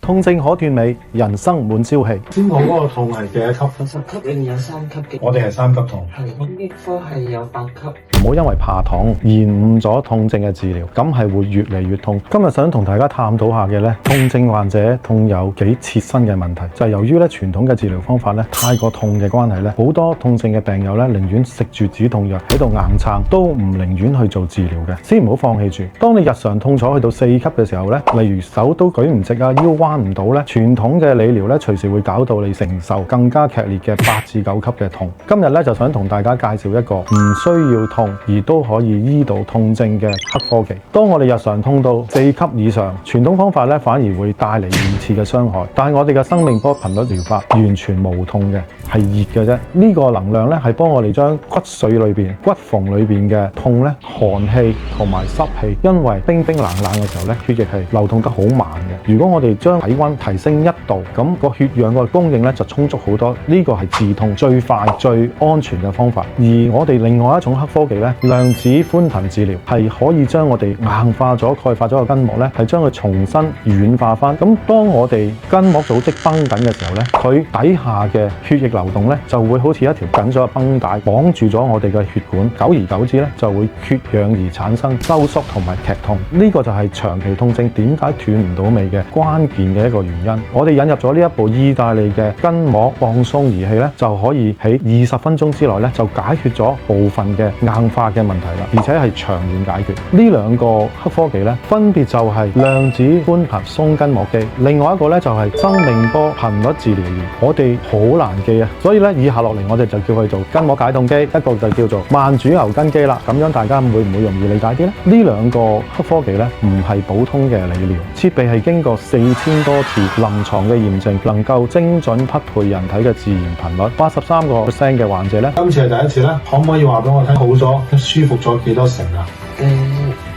痛症可斷尾，人生滿朝氣。先講嗰個痛係幾多級50級仍有3級嘅。我哋係3級痛。係咁，抑科係有8級。唔好因為怕痛延誤咗痛症嘅治療，咁係會越嚟越痛。今日想同大家探討下嘅咧，痛症患者痛有幾切身嘅問題，就係由於咧傳統嘅治療方法咧太過痛嘅關係咧，好多痛症嘅病友咧寧願食住止痛藥喺度硬撐，都唔寧願去做治療嘅。先唔好放棄住。當你日常痛楚去到4級嘅時候咧，例如手都舉唔直啊，腰彎唔到咧，傳統嘅理療咧隨時會搞到你承受更加劇烈嘅8至9級嘅痛。今日咧就想同大家介紹一個唔需要痛而都可以醫到痛症嘅黑科技。當我哋日常痛到4級以上，傳統方法咧反而會帶嚟2次嘅傷害。但係我哋嘅生命波頻率療法完全無痛嘅，係熱嘅啫。呢個能量咧係幫我哋將骨髓裏邊、骨縫裏邊嘅痛咧、寒氣同埋濕氣，因為冰冰冷冷嘅時候咧，血液係流動得好慢嘅。如果我哋將體溫提升1度，咁個血氧個供應咧就充足好多。呢個係治痛最快最安全嘅方法。而我哋另外一種黑科技咧，量子寬頻治療係可以將我哋硬化咗、鈣化咗個筋膜咧，係將佢重新軟化翻。咁當我哋筋膜組織繃緊嘅時候咧，佢底下嘅血液流動咧就會好似一條緊咗嘅繃帶綁住咗我哋嘅血管，久而久之咧就會缺氧而產生收縮同埋劇痛。呢個就係長期痛症點解斷唔到尾嘅關鍵嘅一個原因。我哋引入咗呢一部意大利嘅筋膜放鬆儀器咧，就可以喺20分鐘之內咧就解決咗部分嘅硬化嘅問題啦，而且係長遠解決。呢兩個黑科技咧，分別就係量子寬頻鬆筋膜機，另外一個咧就係生命波頻率治療儀。我哋好難記啊，所以咧以下落嚟我哋就叫佢做筋膜解凍機，一個就叫做慢主牛筋機啦。咁樣大家會唔會容易理解啲呢？呢兩個黑科技咧唔係普通嘅理療，設備係經過4000多次臨床嘅驗證，能夠精準匹配人體嘅自然頻率。83% 嘅患者咧，今次係第一次咧，可唔可以話俾我聽好咗、舒服咗幾多成啊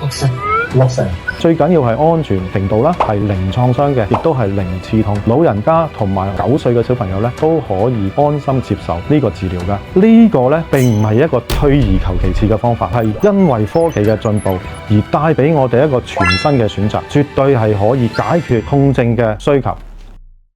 6成。 6成。最緊要係安全程度啦，係零創傷嘅，亦都係零刺痛。老人家同埋9歲嘅小朋友咧，都可以安心接受呢個治療噶。呢個咧並唔係一個退而求其次嘅方法，係因為科技嘅進步而帶俾我哋一個全新嘅選擇，絕對係可以解決痛症嘅需求。